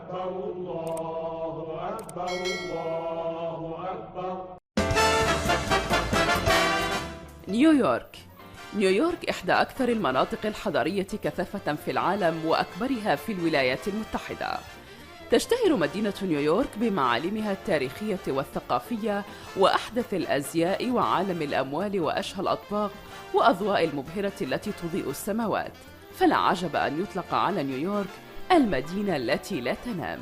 أكبر الله أكبر الله أكبر. نيويورك. نيويورك إحدى أكثر المناطق الحضارية كثافة في العالم وأكبرها في الولايات المتحدة. تشتهر مدينة نيويورك بمعالمها التاريخية والثقافية وأحدث الأزياء وعالم الأموال وأشهى الأطباق وأضواء المبهرة التي تضيء السماوات، فلا عجب أن يطلق على نيويورك المدينة التي لا تنام.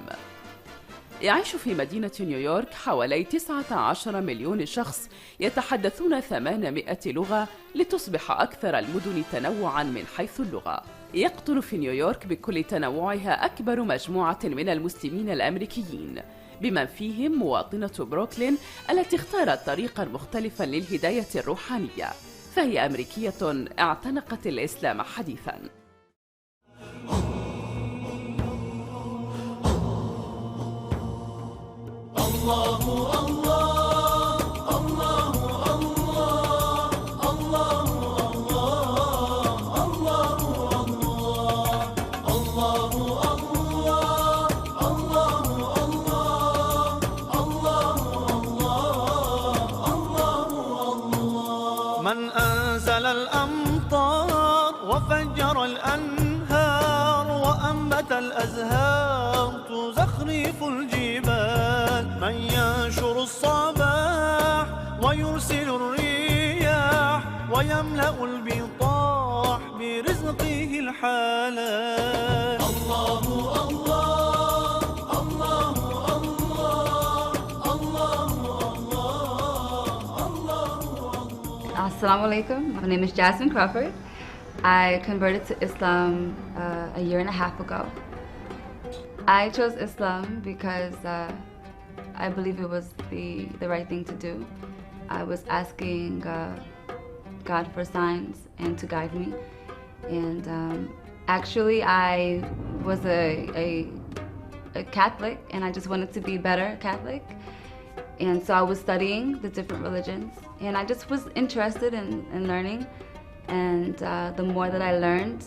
يعيش في مدينة نيويورك حوالي 19 مليون شخص يتحدثون 800 لغة لتصبح أكثر المدن تنوعاً من حيث اللغة. يقطن في نيويورك بكل تنوعها أكبر مجموعة من المسلمين الأمريكيين، بمن فيهم مواطنة بروكلين التي اختارت طريقاً مختلفاً للهداية الروحانية، فهي أمريكية اعتنقت الإسلام حديثاً. الله الله الله الله الله الله الله الله. من أنزل الأمطار وفجر الأنهار وأنبت الأزهار تزخرف الجبال، من ينشر الصباح ويرسل الرياح ويملأ البطاح برزقه الحلال. الله الله الله الله الله الله. Assalamu alaikum. My name is Jasmin Crawford. I converted to Islam a year and a half ago. I chose Islam because I believe it was the right thing to do. I was asking God for signs and to guide me. And actually, I was a Catholic, and I just wanted to be better Catholic. And so I was studying the different religions, and I just was interested in learning. And the more that I learned,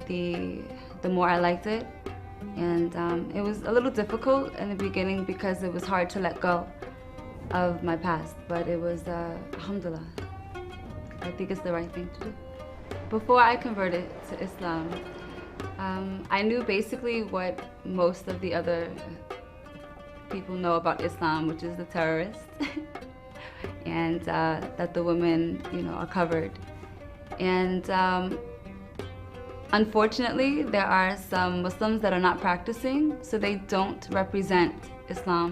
the more I liked it. And it was a little difficult in the beginning because it was hard to let go of my past, but it was, alhamdulillah, I think it's the right thing to do. Before I converted to Islam, I knew basically what most of the other people know about Islam, which is the terrorists, and that the women, are covered. And unfortunately, there are some Muslims that are not practicing, so they don't represent Islam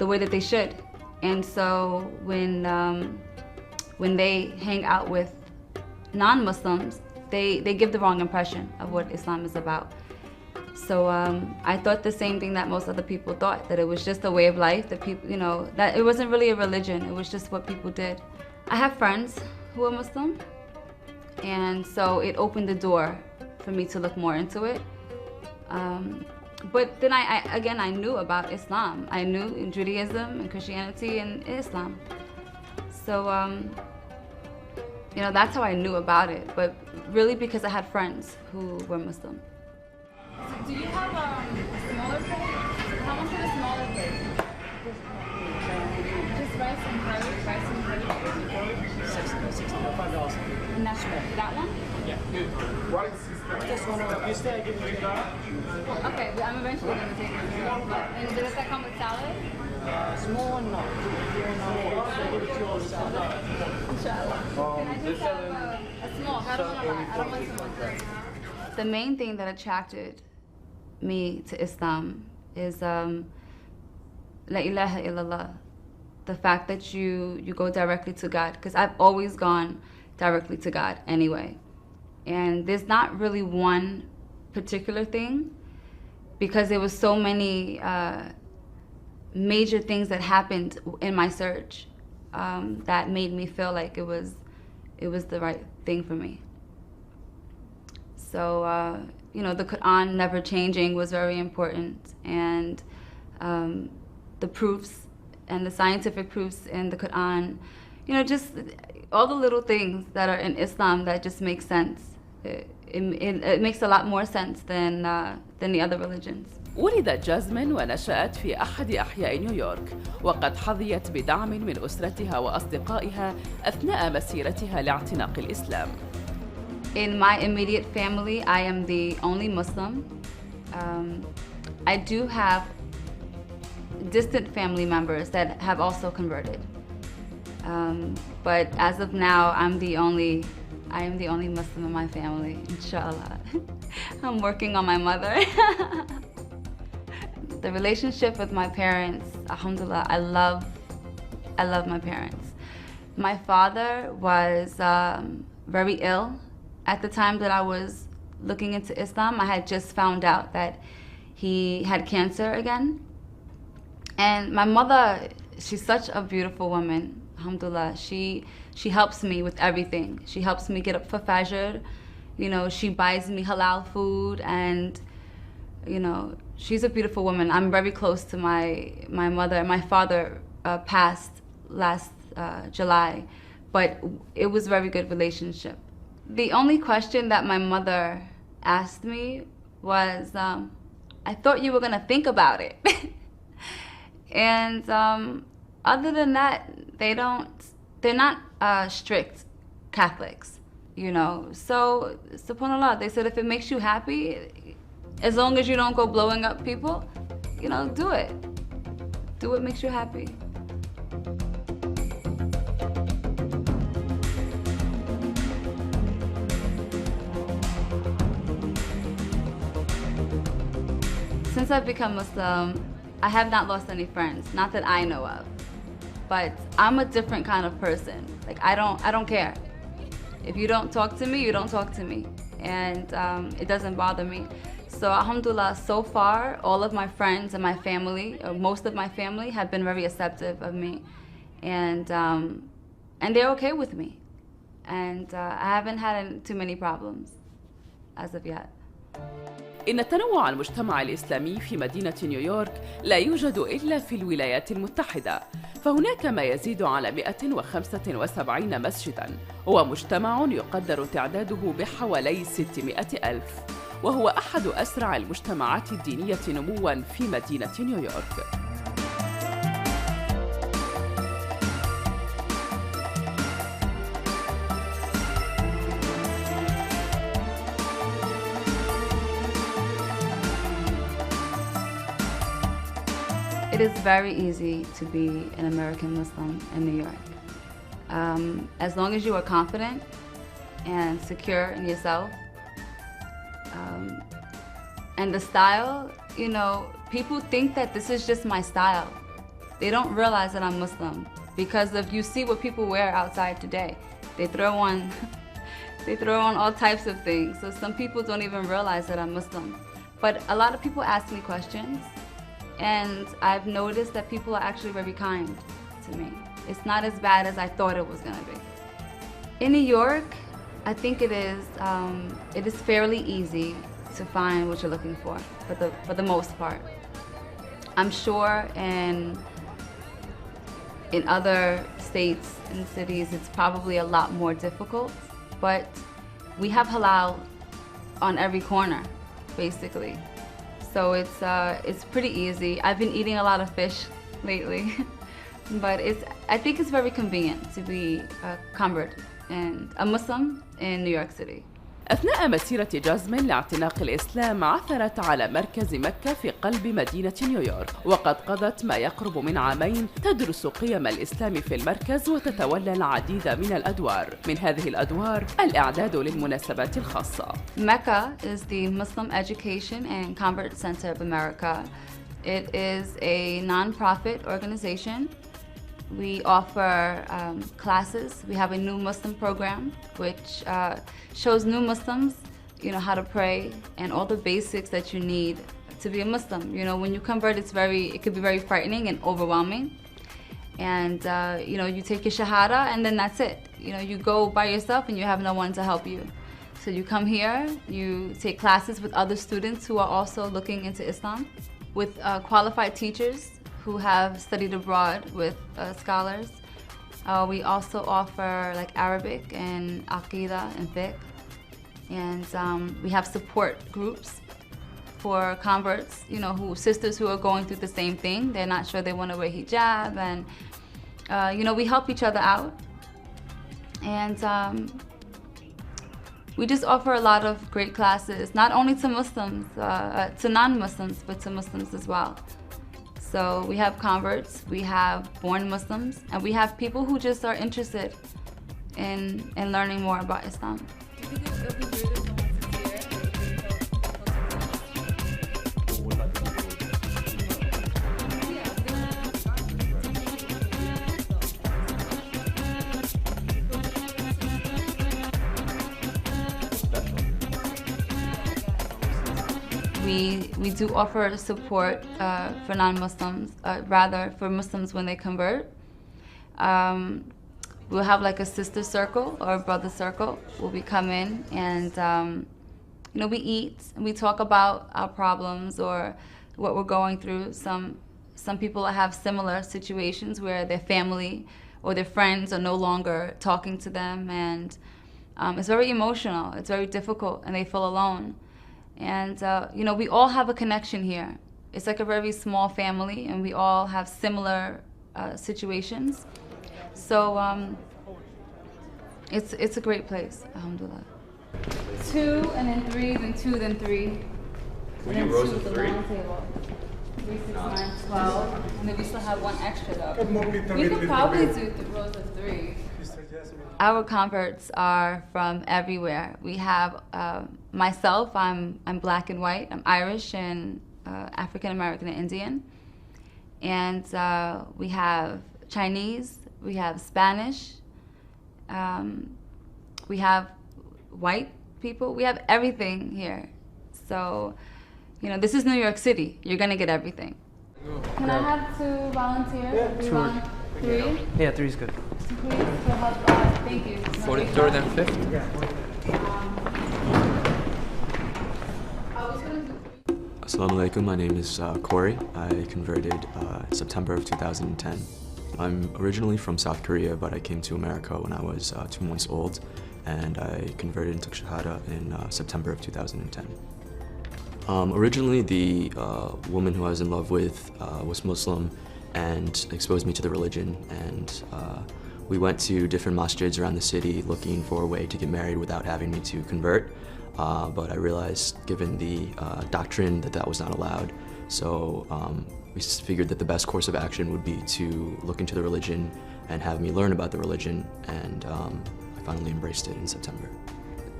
the way that they should. And so when they hang out with non-Muslims, they give the wrong impression of what Islam is about. So I thought the same thing that most other people thought, that it was just a way of life, that people, that it wasn't really a religion, it was just what people did. I have friends who are Muslim, and so it opened the door for me to look more into it. But then I knew about Islam. I knew in Judaism and Christianity and Islam. So, that's how I knew about it, but really because I had friends who were Muslim. So do you have a smaller plate? How much is a smaller plate? Just rice and curry? $65. And that's that one? Yeah. Just one of you stay, I give you $2. Okay, but I'm eventually going to take it. And does that come with salad? Small one, no. Inshallah. Can I just have a small? I don't want a lot. I don't want too much. The main thing that attracted me to Islam is La ilaha illallah. The fact that you go directly to God, because I've always gone directly to God anyway. And there's not really one particular thing, because there was so many major things that happened in my search that made me feel like it was the right thing for me. So, the Quran never changing was very important, and the proofs and the scientific proofs in the Quran, just all the little things that are in Islam that just make sense. It makes a lot more sense than the other religions. ولدت جازمين ونشأت في أحد أحياء نيويورك، وقد حظيت بدعم من أسرتها وأصدقائها أثناء مسيرتها لاعتناق الإسلام. In my immediate family, I am the only Muslim. I do have distant family members that have also converted. But as of now, I am the only Muslim in my family, inshallah. I'm working on my mother. The relationship with my parents, alhamdulillah, I love my parents. My father was very ill at the time that I was looking into Islam. I had just found out that he had cancer again. And my mother, she's such a beautiful woman, alhamdulillah. She helps me with everything. She helps me get up for Fajr. You know, she buys me halal food, and you know, she's a beautiful woman. I'm very close to my mother. My father passed last July, but it was a very good relationship. The only question that my mother asked me was, I thought you were gonna think about it. And other than that, they're not strict Catholics, you know. So, subhanAllah, they said if it makes you happy, as long as you don't go blowing up people, you know, do it. Do what makes you happy. Since I've become Muslim, I have not lost any friends, not that I know of. But I'm a different kind of person. Like, I don't care. If you don't talk to me, you don't talk to me. And it doesn't bother me. So alhamdulillah, so far, all of my friends and my family, or most of my family, have been very accepting of me. And they're okay with me. And I haven't had too many problems as of yet. إن تنوع المجتمع الإسلامي في مدينة نيويورك لا يوجد إلا في الولايات المتحدة، فهناك ما يزيد على 175 مسجداً، ومجتمع يقدر تعداده بحوالي 600 ألف، وهو أحد أسرع المجتمعات الدينية نمواً في مدينة نيويورك. It is very easy to be an American Muslim in New York. As long as you are confident and secure in yourself. And the style, you know, people think that this is just my style. They don't realize that I'm Muslim because if you see what people wear outside today, they throw on all types of things. So some people don't even realize that I'm Muslim. But a lot of people ask me questions. And I've noticed that people are actually very kind to me. It's not as bad as I thought it was going to be. In New York, I think it is fairly easy to find what you're looking for the most part. I'm sure in other states and cities, it's probably a lot more difficult, but we have halal on every corner, basically. So it's pretty easy. I've been eating a lot of fish lately, but I think it's very convenient to be a convert and a Muslim in New York City. أثناء مسيرة جازمين لاعتناق الإسلام عثرت على مركز مكة في قلب مدينة نيويورك، وقد قضت ما يقرب من عامين تدرس قيم الإسلام في المركز وتتولى العديد من الأدوار. من هذه الأدوار الإعداد للمناسبات الخاصة. Mecca is the Muslim Education and Convert Center of America. It is a non-profit organization. We offer classes. We have a new Muslim program which shows new Muslims, you know, how to pray and all the basics that you need to be a Muslim. You know, when you convert, it could be very frightening and overwhelming. And you know, you take your shahada and then that's it. You know, you go by yourself and you have no one to help you. So you come here, you take classes with other students who are also looking into Islam, with qualified teachers who have studied abroad with scholars. We also offer like Arabic and Aqidah and fiqh. And we have support groups for converts, you know, sisters who are going through the same thing. They're not sure they want to wear hijab, and you know, we help each other out. And we just offer a lot of great classes, not only to Muslims, to non-Muslims, but to Muslims as well. So we have converts, we have born Muslims, and we have people who just are interested in learning more about Islam. We do offer support for non-Muslims, rather for Muslims when they convert. We'll have like a sister circle or a brother circle where we come in and you know, we eat and we talk about our problems or what we're going through. Some people have similar situations where their family or their friends are no longer talking to them, and it's very emotional, it's very difficult, and they feel alone. And you know, we all have a connection here. It's like a very small family, and we all have similar situations. So it's a great place, alhamdulillah. 2 and then 3, then 2, then 3. We do rows of 3. 3, 6, 9, 12, and then we still have one extra though. We could probably do the rows of 3. Our converts are from everywhere. We have myself, I'm black and white, I'm Irish and African American and Indian. And we have Chinese, we have Spanish, we have white people, we have everything here. So, you know, this is New York City. You're gonna get everything. Can I have 2 volunteers? Yeah, 3? Yeah, 3 is good. Please, to help, thank you. For the 3rd and 5th? Yeah. Assalamu alaikum, my name is Corey. I converted in September of 2010. I'm originally from South Korea, but I came to America when I was 2 months old, and I converted and took Shahada in September of 2010. Originally, the woman who I was in love with was Muslim and exposed me to the religion, and we went to different masjids around the city looking for a way to get married without having me to convert. But I realized, given the doctrine, that was not allowed. So we figured that the best course of action would be to look into the religion and have me learn about the religion, and I finally embraced it in September.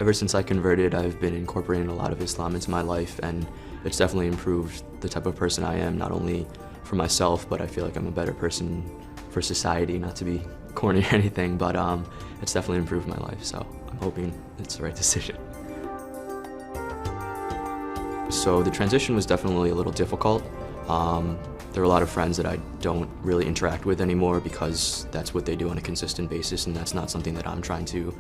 Ever since I converted, I've been incorporating a lot of Islam into my life, and it's definitely improved the type of person I am, not only for myself, but I feel like I'm a better person for society, not to be corny or anything, but it's definitely improved my life, so I'm hoping it's the right decision. So the transition was definitely a little difficult. There are a lot of friends that I don't really interact with anymore because that's what they do on a consistent basis, and that's not something that I'm trying to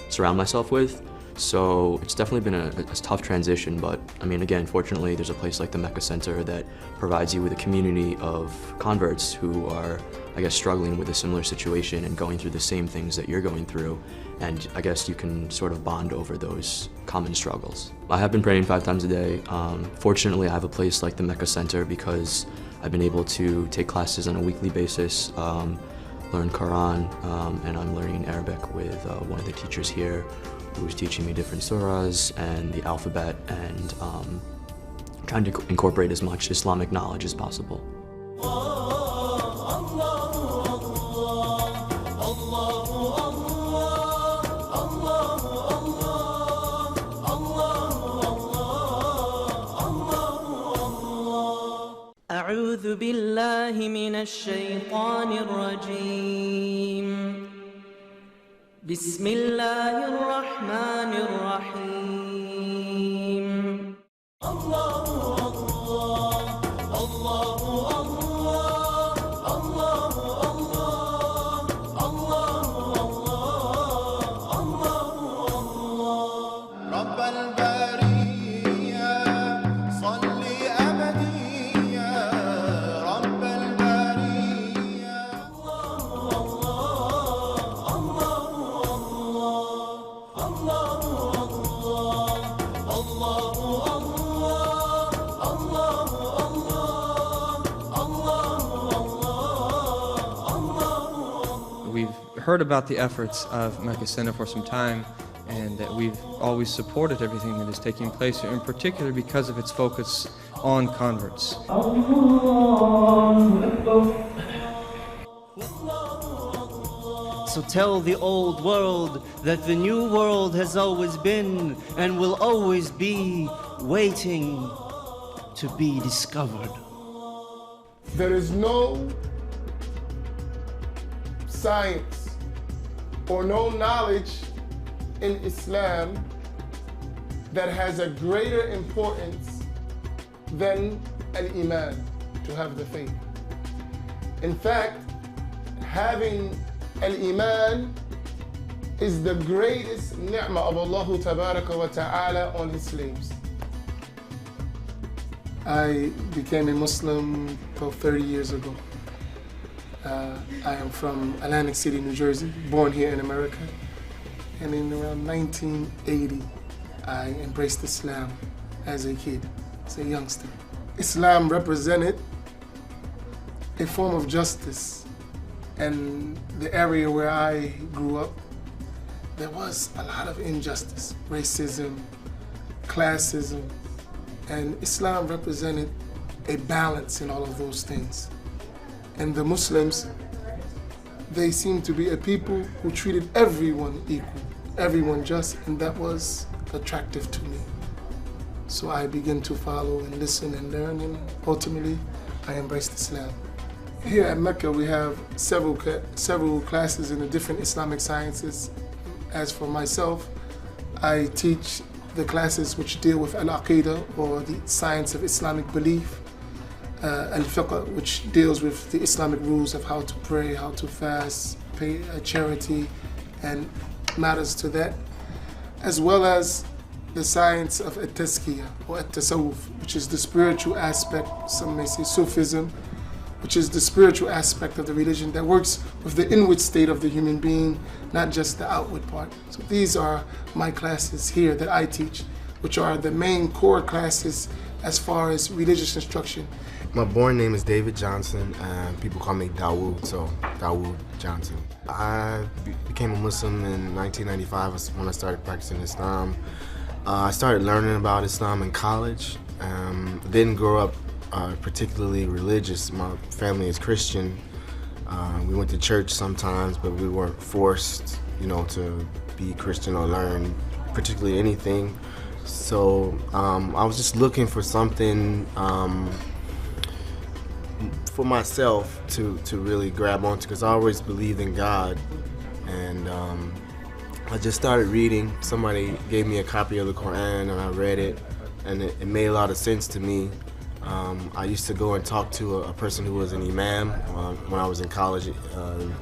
surround myself with. So it's definitely been a tough transition, but I mean, again, fortunately, there's a place like the Mecca Center that provides you with a community of converts who are, I guess, struggling with a similar situation and going through the same things that you're going through, and I guess you can sort of bond over those common struggles. I have been praying 5 times a day. Fortunately, I have a place like the Mecca Center because I've been able to take classes on a weekly basis, learn Quran, and I'm learning Arabic with one of the teachers here who's teaching me different surahs and the alphabet, and trying to incorporate as much Islamic knowledge as possible. أعوذ بالله من الشيطان الرجيم بسم الله الرحمن الرحيم الله الله الله الله الله الله رب البرية صل أبديا رب البرية الله الله الله heard about the efforts of Mecca Center for some time, and that we've always supported everything that is taking place here, in particular because of its focus on converts. So tell the old world that the new world has always been and will always be waiting to be discovered. There is no science or no knowledge in Islam that has a greater importance than al-Iman, to have the faith. In fact, having al-Iman is the greatest ni'mah of Allah Tabaraka wa Ta'ala on His slaves. I became a Muslim about 30 years ago. I am from Atlantic City, New Jersey, born here in America. And in around 1980, I embraced Islam as a kid, as a youngster. Islam represented a form of justice. And the area where I grew up, there was a lot of injustice, racism, classism, and Islam represented a balance in all of those things. And the Muslims, they seemed to be a people who treated everyone equal, everyone just, and that was attractive to me. So I began to follow and listen and learn, and ultimately I embraced Islam. Here at Mecca, we have several classes in the different Islamic sciences. As for myself, I teach the classes which deal with al-Aqidah, or the science of Islamic belief, al-Fiqh, which deals with the Islamic rules of how to pray, how to fast, pay charity, and matters to that, as well as the science of at-Tazkiyah, or at-Tasawwuf, which is the spiritual aspect, some may say Sufism, which is the spiritual aspect of the religion that works with the inward state of the human being, not just the outward part. So these are my classes here that I teach, which are the main core classes as far as religious instruction. My born name is David Johnson, and people call me Dawood, so Dawood Johnson. I became a Muslim in 1995 when I started practicing Islam. I started learning about Islam in college. Didn't grow up particularly religious. My family is Christian. We went to church sometimes, but we weren't forced, to be Christian or learn particularly anything. So I was just looking for something for myself to really grab onto, because I always believed in God, and I just started reading. Somebody gave me a copy of the Quran, and I read it, and it made a lot of sense to me. I used to go and talk to a person who was an imam when I was in college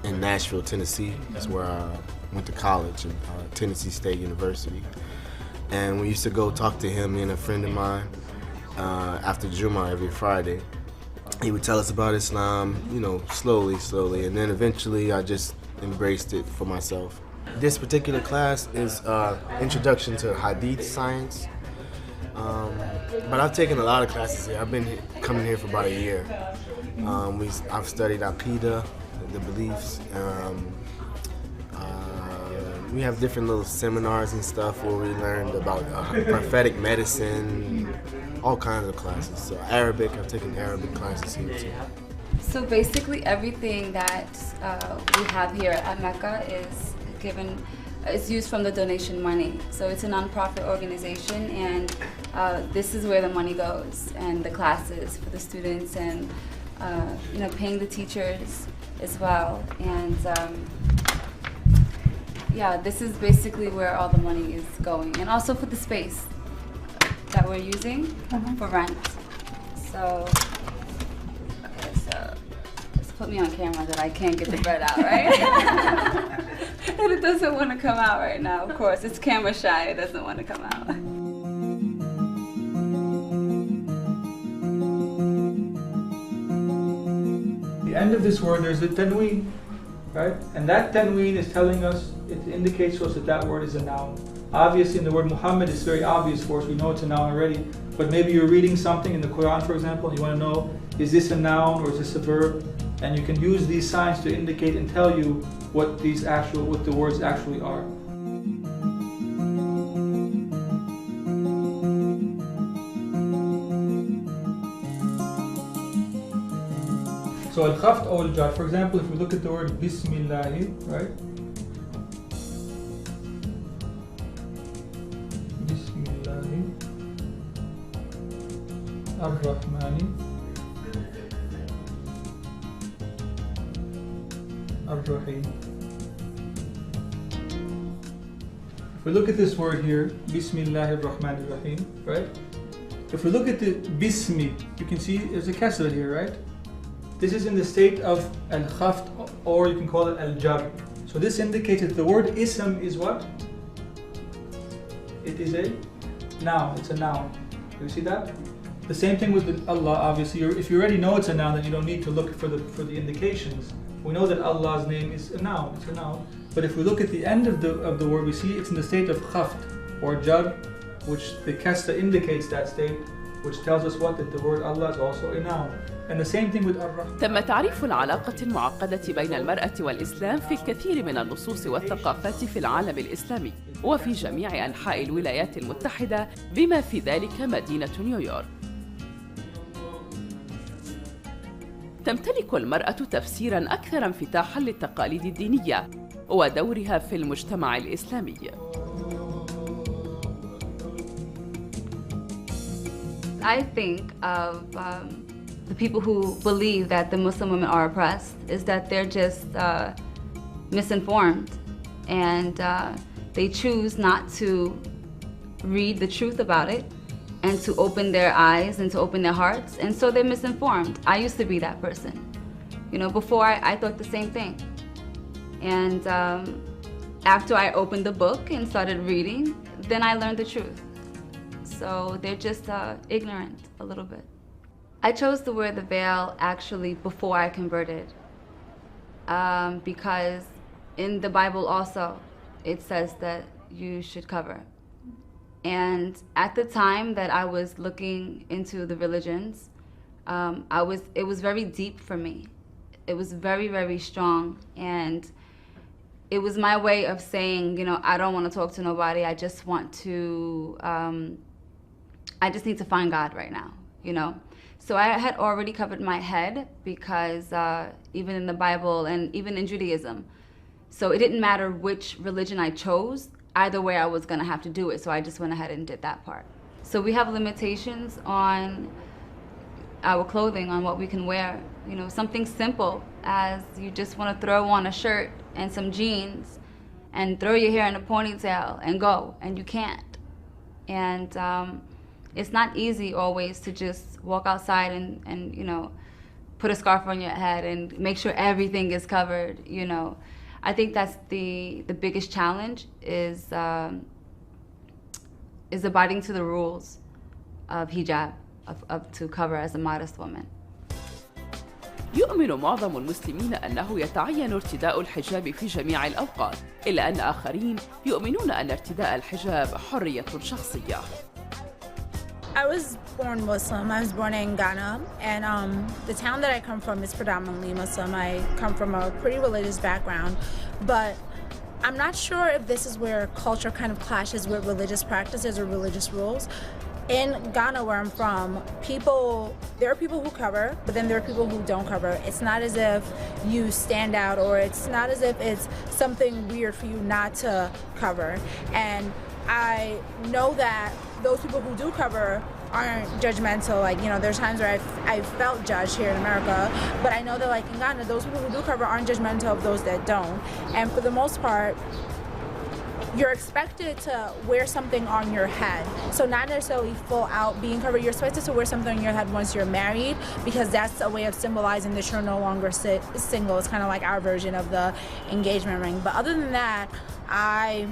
in Nashville, Tennessee. That's where I went to college, at Tennessee State University. And we used to go talk to him and a friend of mine after Jummah every Friday. He would tell us about Islam, slowly, and then eventually I just embraced it for myself. This particular class is Introduction to Hadith Science. But I've taken a lot of classes here. I've been coming here for about a year. I've studied Aqidah, the beliefs. We have different little seminars and stuff where we learned about prophetic medicine, all kinds of classes. So Arabic, I've taken Arabic classes here too. So basically everything that we have here at Mecca is used from the donation money. So it's a non-profit organization, and this is where the money goes, and the classes for the students, and paying the teachers as well. And yeah, this is basically where all the money is going, and also for the space that we're using for rent. So, okay, so just put me on camera that I can't get the bread out, right? And it doesn't want to come out right now, of course. It's camera shy, it doesn't want to come out. The end of this word, there's a tanween, right? And that tanween is telling us, it indicates to us that that word is a noun. Obviously in the word Muhammad, it's very obvious for us, we know it's a noun already, but maybe you're reading something in the Quran, for example, and you want to know, is this a noun or is this a verb? And you can use these signs to indicate and tell you what the words actually are. So al-khaft or al-jar, for example, if we look at the word Bismillahi, right? Bismillahi ar-Rahmani ar-Rahim. If we look at this word here, Bismillahi ar-Rahmani ar-Rahim, right? If we look at the Bismi, you can see there's a kasra here, right? This is in the state of al-khaft, or you can call it al-jar. So this indicates that the word ism is what? It is a noun, it's a noun. Do you see that? The same thing with Allah, obviously. If you already know it's a noun, then you don't need to look for the indications. We know that Allah's name is a noun, it's a noun. But if we look at the end of the word, we see it's in the state of khaft, or jar, which the kasra indicates that state, which tells us what? That the word Allah is also a noun. And the same thing with ar-Rahman. تم تعريف العلاقة المعقدة بين المرأة والإسلام في الكثير من النصوص والثقافات في العالم الإسلامي وفي جميع أنحاء الولايات المتحدة بما في ذلك مدينة نيويورك. تمتلك المرأة تفسيراً أكثر انفتاحاً للتقاليد الدينية ودورها في المجتمع الإسلامي. I think of the people who believe that the Muslim women are oppressed is that they're just misinformed, and they choose not to read the truth about it and to open their eyes and to open their hearts, and so they're misinformed. I used to be that person. You know, before I thought the same thing. And after I opened the book and started reading, then I learned the truth. So they're just ignorant a little bit. I chose to wear the veil actually before I converted, because in the Bible also it says that you should cover. And at the time that I was looking into the religions, it was very deep for me. It was very, very strong, and it was my way of saying, you know, I don't want to talk to nobody. I just want to, I just need to find God right now, you know. So I had already covered my head because even in the Bible and even in Judaism, so it didn't matter which religion I chose, either way I was going to have to do it, so I just went ahead and did that part. So we have limitations on our clothing, on what we can wear. You know, something simple as you just want to throw on a shirt and some jeans and throw your hair in a ponytail and go, and you can't. And it's not easy always to just walk outside and you know, put a scarf on your head and make sure everything is covered, you know. I think that's the biggest challenge is abiding to the rules of hijab, of to cover as a modest woman. يؤمن معظم المسلمين أنه يتعين ارتداء الحجاب في جميع الأوقات، إلا أن آخرين يؤمنون أن ارتداء الحجاب حرية شخصية. I was born Muslim. I was born in Ghana, and the town that I come from is predominantly Muslim. I come from a pretty religious background, but I'm not sure if this is where culture kind of clashes with religious practices or religious rules. In Ghana, where I'm from, there are people who cover, but then there are people who don't cover. It's not as if you stand out, or it's not as if it's something weird for you not to cover. And I know that those people who do cover aren't judgmental. Like, you know, there's times where I've felt judged here in America, but I know that, like, in Ghana, those people who do cover aren't judgmental of those that don't. And for the most part, you're expected to wear something on your head. So not necessarily full out being covered. You're expected to wear something on your head once you're married, because that's a way of symbolizing that you're no longer single. It's kind of like our version of the engagement ring. But other than that, I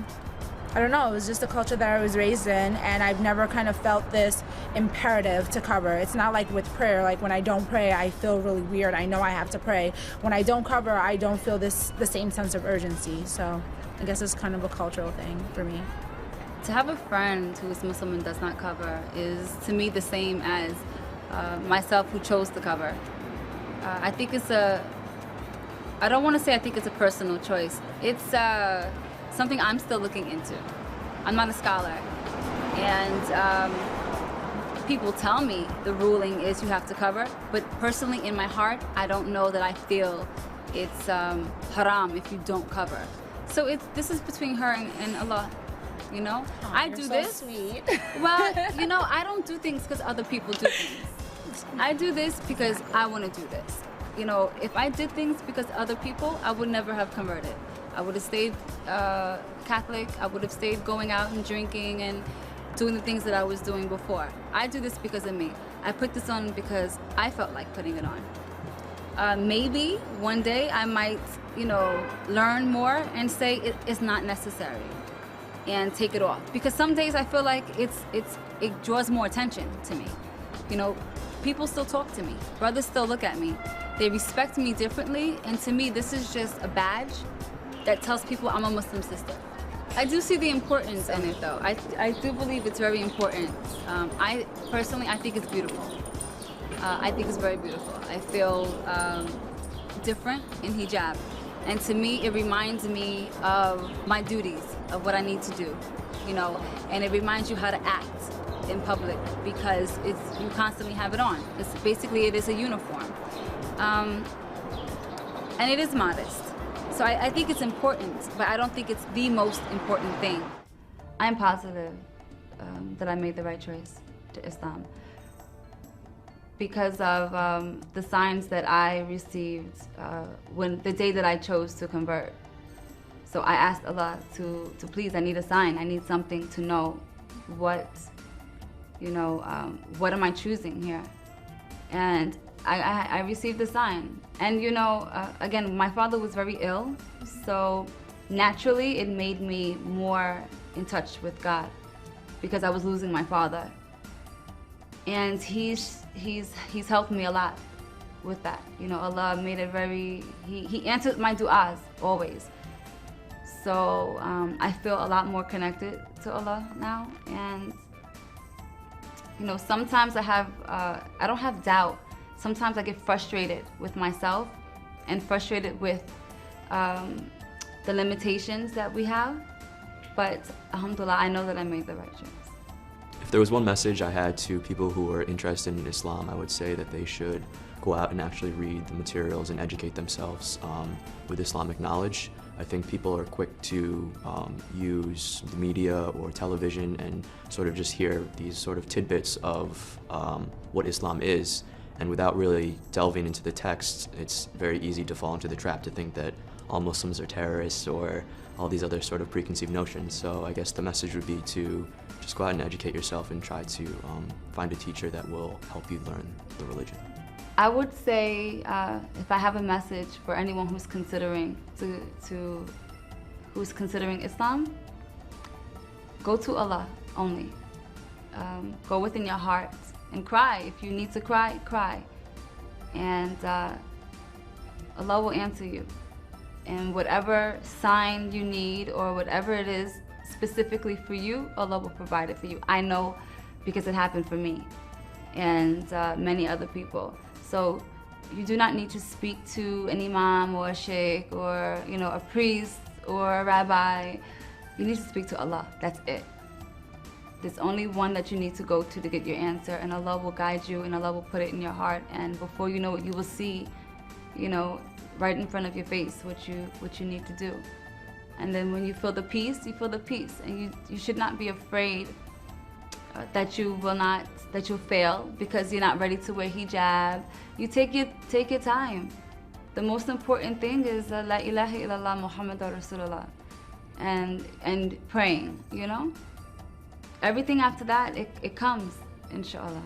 don't know, it was just the culture that I was raised in, and I've never kind of felt this imperative to cover. It's not like with prayer, like when I don't pray, I feel really weird. I know I have to pray. When I don't cover, I don't feel the same sense of urgency. So I guess it's kind of a cultural thing for me. To have a friend who is Muslim and does not cover is, to me, the same as myself who chose to cover. I think it's I don't want to say I think it's a personal choice. It's something I'm still looking into. I'm not a scholar. And people tell me the ruling is you have to cover, but personally in my heart, I don't know that I feel it's haram if you don't cover. So this is between her and Allah, you know? Oh, I you're do so this. sweet. Well, you know, I don't do things because other people do things. I do this because I want to do this. You know, if I did things because other people, I would never have converted. I would have stayed Catholic. I would have stayed going out and drinking and doing the things that I was doing before. I do this because of me. I put this on because I felt like putting it on. Maybe one day I might, you know, learn more and say it's not necessary and take it off. Because some days I feel like it draws more attention to me. You know, people still talk to me. Brothers still look at me. They respect me differently, and to me this is just a badge that tells people I'm a Muslim sister. I do see the importance in it though. I do believe it's very important. I personally, I think it's beautiful. I think it's very beautiful. I feel different in hijab. And to me, it reminds me of my duties, of what I need to do, you know, and it reminds you how to act in public because you constantly have it on. It is a uniform. And it is modest. So I think it's important, but I don't think it's the most important thing. I'm positive that I made the right choice to Islam because of the signs that I received when the day that I chose to convert. So I asked Allah to please, I need a sign. I need something to know what, you know, what am I choosing here? And I received the sign. And you know, again, my father was very ill, so naturally it made me more in touch with God because I was losing my father. And he's helped me a lot with that. You know, Allah made it very, he answered my du'as always. So I feel a lot more connected to Allah now. And you know, sometimes I don't have doubt. Sometimes I get frustrated with myself and frustrated with the limitations that we have. But alhamdulillah, I know that I made the right choice. If there was one message I had to people who are interested in Islam, I would say that they should go out and actually read the materials and educate themselves with Islamic knowledge. I think people are quick to use the media or television and sort of just hear these sort of tidbits of what Islam is, and without really delving into the text, it's very easy to fall into the trap to think that all Muslims are terrorists or all these other sort of preconceived notions. So I guess the message would be to just go out and educate yourself and try to find a teacher that will help you learn the religion. I would say if I have a message for anyone who's considering who's considering Islam, go to Allah only. Go within your heart and cry. If you need to cry, cry. And Allah will answer you. And whatever sign you need or whatever it is specifically for you, Allah will provide it for you. I know because it happened for me and many other people. So you do not need to speak to an imam or a sheikh or, you know, a priest or a rabbi. You need to speak to Allah. That's it. There's only one that you need to go to get your answer, and Allah will guide you and Allah will put it in your heart, and before you know it, you will see, you know, right in front of your face what you need to do. And then when you feel the peace, you feel the peace, and you should not be afraid that you'll fail because you're not ready to wear hijab. You take your time. The most important thing is La ilaha illallah Muhammadur Rasulullah, and praying, you know. Everything after that, it comes, inshallah.